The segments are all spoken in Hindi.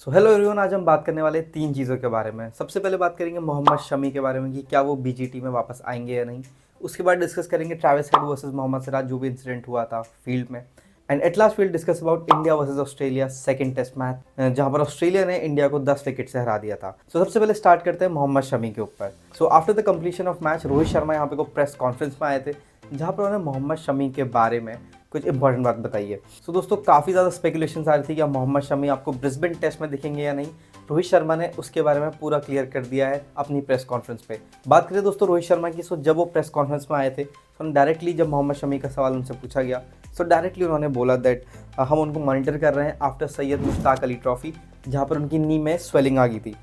सो हेलो एवरीवन, आज हम बात करने वाले 3 चीज़ों के बारे में। सबसे पहले बात करेंगे मोहम्मद शमी के बारे में कि क्या वो बीजीटी में वापस आएंगे या नहीं। उसके बाद डिस्कस करेंगे Travis Head versus Mohammed Siraj, जो भी इंसिडेंट हुआ था फील्ड में। And at last will discuss about India versus Australia second test match, जहां पर ऑस्ट्रेलिया ने इंडिया को 10 विकेट से हरा दिया था। सो सबसे पहले स्टार्ट करते हैं मोहम्मद शमी के ऊपर। So after the completion of match, Rohit Sharma यहाँ पे को प्रेस कॉन्फ्रेंस में आए थे, जहाँ पर उन्होंने मोहम्मद शमी के बारे में कुछ इंपॉर्टेंट बात बताई है। सो दोस्तों, काफ़ी ज़्यादा स्पेकुलेशन आ रही थी कि मोहम्मद शमी आपको ब्रिस्बेन टेस्ट में दिखेंगे या नहीं। रोहित शर्मा ने उसके बारे में पूरा क्लियर कर दिया है अपनी प्रेस कॉन्फ्रेंस पे। बात करें दोस्तों रोहित शर्मा की, सो जब वो प्रेस कॉन्फ्रेंस में आए थे तो डायरेक्टली जब मोहम्मद शमी का सवाल उनसे पूछा गया, सो डायरेक्टली उन्होंने बोला दैट हम उनको मॉनिटर कर रहे हैं आफ्टर सैयद मुश्ताक अली ट्रॉफी, जहाँ पर उनकी नी में स्वेलिंग आ गई थी।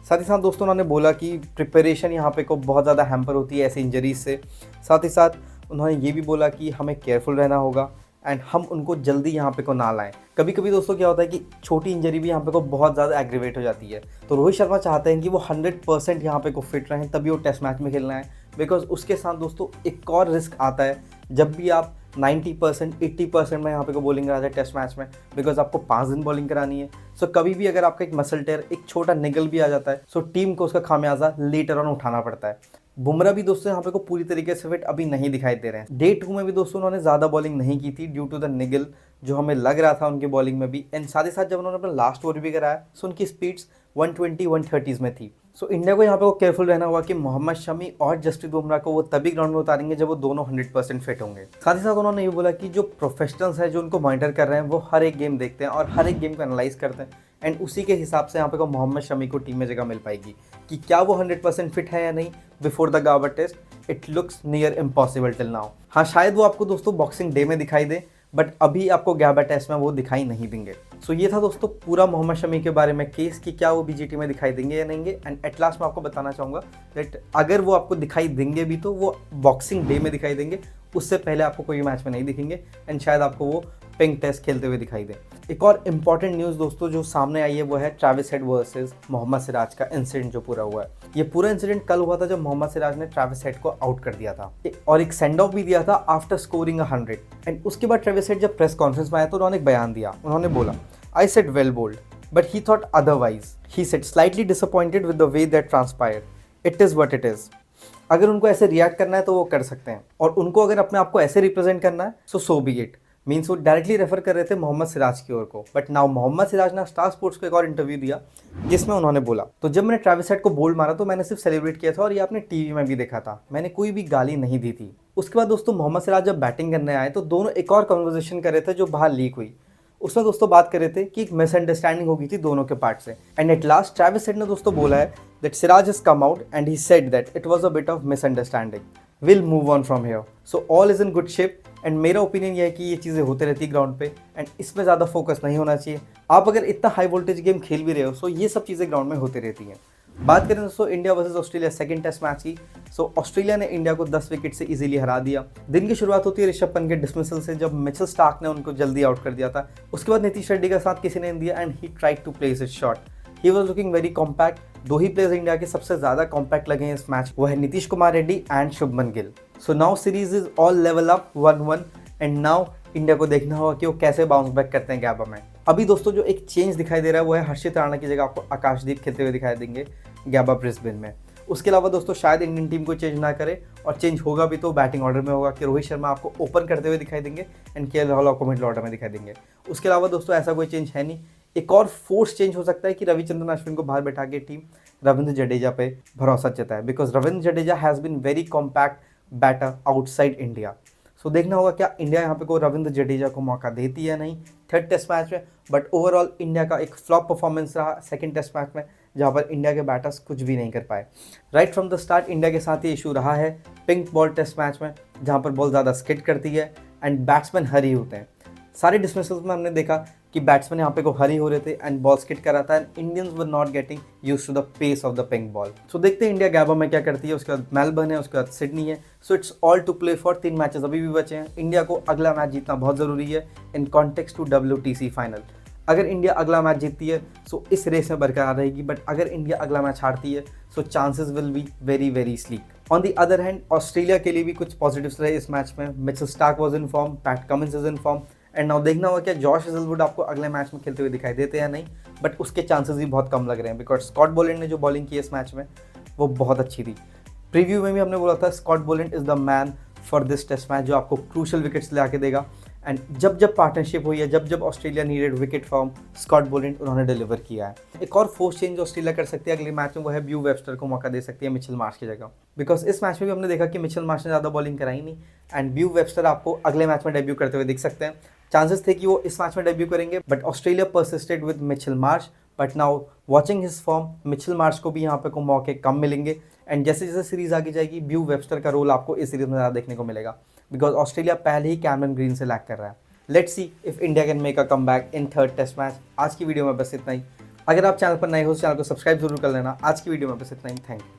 साथ ही साथ दोस्तों उन्होंने बोला कि प्रिपरेशन यहाँ पे को बहुत ज़्यादा हैम्पर होती है ऐसी इंजरीज से। साथ ही साथ उन्होंने ये भी बोला कि हमें केयरफुल रहना होगा एंड हम उनको जल्दी यहाँ पे को ना लाएं। कभी कभी दोस्तों क्या होता है कि छोटी इंजरी भी यहाँ पे को बहुत ज़्यादा एग्रीवेट हो जाती है। तो रोहित शर्मा चाहते हैं कि वो 100% यहाँ पे को फिट रहें, तभी वो टेस्ट मैच में खेलना है। बिकॉज उसके साथ दोस्तों एक और रिस्क आता है, जब भी आप 90% 80% में यहाँ पे को बॉलिंग कराते हैं टेस्ट मैच में, बिकॉज आपको 5 दिन बॉलिंग करानी है। सो कभी भी अगर आपका एक मसल टेयर, एक छोटा निगल भी आ जाता है, सो टीम को उसका खामियाजा लेटर ऑन उठाना पड़ता है। बुमराह भी दोस्तों यहाँ पे को पूरी तरीके से फिट अभी नहीं दिखाई दे रहे हैं। डे 2 में भी दोस्तों उन्होंने ज़्यादा बॉलिंग नहीं की थी ड्यू टू द निगल, जो हमें लग रहा था उनकी बॉलिंग में भी। एंड साथ ही साथ जब उन्होंने अपना लास्ट ओवर भी कराया, सो उनकी स्पीड्स 120 130s में थी। सो इंडिया को यहाँ पे वो केयरफुल रहना होगा कि मोहम्मद शमी और जसप्रीत बुमराह को वो तभी ग्राउंड में उतारेंगे जब वो दोनों 100% फिट होंगे। साथ ही साथ उन्होंने ये बोला कि जो प्रोफेशनल्स हैं जो उनको मॉनिटर कर रहे हैं, वो हर एक गेम देखते हैं और हर एक गेम को एनालाइज करते हैं। एंड उसी के हिसाब से यहाँ पे को मोहम्मद शमी को टीम में जगह मिल पाएगी कि क्या वो 100% फिट है या नहीं before the Gabba test. It looks near impossible till now. हाँ, शायद वो आपको दोस्तों बॉक्सिंग डे में दिखाई दे, बट अभी आपको गाबा टेस्ट में वो दिखाई नहीं देंगे। सो ये था दोस्तों पूरा मोहम्मद शमी के बारे में केस कि क्या वो बीजीटी में दिखाई देंगे या नहीं। एंड एट लास्ट मैं आपको बताना चाहूँगा दैट अगर वो आपको दिखाई देंगे भी तो वो बॉक्सिंग डे में दिखाई देंगे, उससे पहले आपको कोई मैच में नहीं दिखेंगे। एंड शायद आपको वो पिंक टेस्ट खेलते हुए दिखाई दे। एक और इम्पॉर्टेंट न्यूज़ दोस्तों जो सामने आई है वो है Travis Head versus Mohammed Siraj का इंसिडेंट जो पूरा हुआ है। ये पूरा इंसिडेंट कल हुआ था जब मोहम्मद सिराज ने ट्रैविस हेड को आउट कर दिया था और एक सेंड ऑफ भी दिया था आफ्टर स्कोरिंग 100। एंड उसके बाद ट्रैविस हेड जब प्रेस कॉन्फ्रेंस में आया तो उन्होंने एक बयान दिया। उन्होंने बोला, I said well bowled but he thought otherwise. He said slightly disappointed with the way that transpired. It is what it is. अगर उनको ऐसे रिएक्ट करना है तो वो कर सकते हैं, और उनको अगर अपने आप को ऐसे रिप्रेजेंट करना है सो बी इट। मीन्स वो डायरेक्टली रेफर कर रहे थे मोहम्मद सिराज की ओर को। बट नाउ मोहम्मद सिराज ने स्टार स्पोर्ट्स को एक और इंटरव्यू दिया जिसमें उन्होंने बोला, तो जब मैंने ट्रैविस हेड को बोल्ड मारा तो मैंने सिर्फ सेलिब्रेट किया था और ये आपने टीवी में भी देखा था, मैंने कोई भी गाली नहीं दी थी। उसके बाद दोस्तों मोहम्मद सिराज जब बैटिंग करने आए तो दोनों एक और कन्वर्सेशन कर रहे थे जो बाहर लीक हुई। उसमें दोस्तों बात कर रहे थे कि एक मिसअंडरस्टैंडिंग हो गई थी दोनों के पार्ट से। And at last Travis head ने दोस्तों बोला है that Siraj has come out and he said that it was a bit of misunderstanding, will move on from here, so all is in good shape. And मेरा ओपिनियन ये है कि ये चीज़ें होती रहती है ग्राउंड पे एंड इसमें ज़्यादा फोकस नहीं होना चाहिए। आप अगर इतना हाई वोल्टेज गेम खेल भी रहे हो सो ये सब चीज़ें ग्राउंड में होती रहती हैं। बात करें दोस्तों India versus Australia second test match की, सो ऑस्ट्रेलिया ने इंडिया को 10 विकेट से इजीली हरा दिया। दिन की शुरुआत होती है ऋषभ पंत के डिसमिसल से, जब मिचेल स्टार्क ने उनको जल्दी आउट कर दिया था। उसके बाद नीतीश रेड्डी का साथ किसी ने दिया and he tried to place his shot. He was looking very compact. 2 ही प्लेयर्स इंडिया के सबसे ज़्यादा कॉम्पैक्ट लगे हैं इस मैच, वो है Nitish Kumar Reddy and Shubman Gill. So now series is all level up 1-1 and now India को देखना होगा कि वो कैसे बाउंस बैक करते हैं गाबा में। अभी दोस्तों जो एक चेंज दिखाई दे रहा है वो है हर्षित राणा की जगह आपको आकाशदीप खेलते हुए दिखाई देंगे गाबा ब्रिस्बेन में। उसके अलावा दोस्तों शायद इंडियन टीम को चेंज ना करे, और चेंज होगा भी तो बैटिंग ऑर्डर में होगा कि रोहित शर्मा आपको ओपन करते हुए दिखाई देंगे एंड केएल राहुल आपको मिडिल ऑर्डर में दिखाई देंगे। उसके अलावा दोस्तों ऐसा कोई चेंज है नहीं। एक और फोर्स चेंज हो सकता है कि रविचंद्रन अश्विन को बाहर बैठा के टीम रविंद्र जडेजा पे भरोसा जताए, because Ravindra Jadeja has been very compact batter outside India. So देखना होगा क्या इंडिया यहाँ पे को रविंद्र जडेजा को मौका देती है या नहीं थर्ड टेस्ट मैच में। बट ओवरऑल इंडिया का एक फ्लॉप परफॉर्मेंस रहा सेकंड टेस्ट मैच में, जहाँ पर इंडिया के बैटर्स कुछ भी नहीं कर पाए। Right from the start India के साथ ये इशू रहा है पिंक बॉल टेस्ट मैच में, जहाँ पर बॉल ज़्यादा स्किड करती है एंड बैट्समैन हरी होते हैं। सारे डिसमिसल्स में हमने देखा कि बैट्समैन यहाँ पे को हरी हो रहे थे एंड बॉल स्किड कर रहा था and Indians were not getting used to the pace of the pink ball. So देखते हैं इंडिया गाबा में क्या करती है। उसके बाद मेलबर्न है, उसके बाद सिडनी है। So it's all to play for. 3 matches अभी भी बचे हैं। इंडिया को अगला मैच जीतना बहुत ज़रूरी है in context to WTC final. अगर इंडिया अगला मैच जीतती है सो इस रेस में बरकरार रहेगी, बट अगर इंडिया अगला मैच हारती है so chances will be very very sleek. On the other hand Australia के लिए भी कुछ पॉजिटिव्स रहे इस मैच में। Mitchell Starc was in form, PAT Cummins is in form and now देखना होगा क्या जॉश हेजलवुड आपको अगले मैच में खेलते हुए दिखाई देते हैं या नहीं, बट उसके चांसेस भी बहुत कम लग रहे हैं बिकॉज स्कॉट बोलेंड ने जो बॉलिंग की इस मैच में वो बहुत अच्छी थी। प्रीव्यू में भी हमने बोला था Scott Boland is the man for this test match, जो आपको क्रूशल विकेट्स ला के देगा। एंड जब जब पार्टनरशिप हुई है, जब जब Australia needed wicket from Scott Boland, उन्होंने डिलीवर किया है। एक और फोर्स चेंज ऑस्ट्रेलिया कर सकती है अगले मैच में, वो है ब्यू वेबस्टर को मौका दे सकती है मिचेल मार्श की जगह, बिकॉज इस मैच में भी हमने देखा कि मिचेल मार्श ने ज़्यादा बॉलिंग कराई नहीं एंड ब्यू वेबस्टर आपको अगले मैच में डेब्यू करते हुए दिख सकते हैं। चांसेस थे कि वो इस मैच में डेब्यू करेंगे, but Australia persisted with Mitchell Marsh. But now watching his form, Mitchell Marsh को भी यहाँ पे को मौके कम मिलेंगे एंड जैसे जैसे सीरीज आगे जाएगी ब्यू वेबस्टर का रोल आपको इस सीरीज में ज़्यादा देखने को मिलेगा बिकॉज ऑस्ट्रेलिया पहले ही कैमरन ग्रीन से लैग कर रहा है। Let's see if India can make a comeback in third test match. आज की वीडियो में बस इतना ही। अगर आप चैनल पर नए हो तो चैनल को सब्सक्राइब जरूर कर लेना। आज की वीडियो में बस इतना ही। Thank you.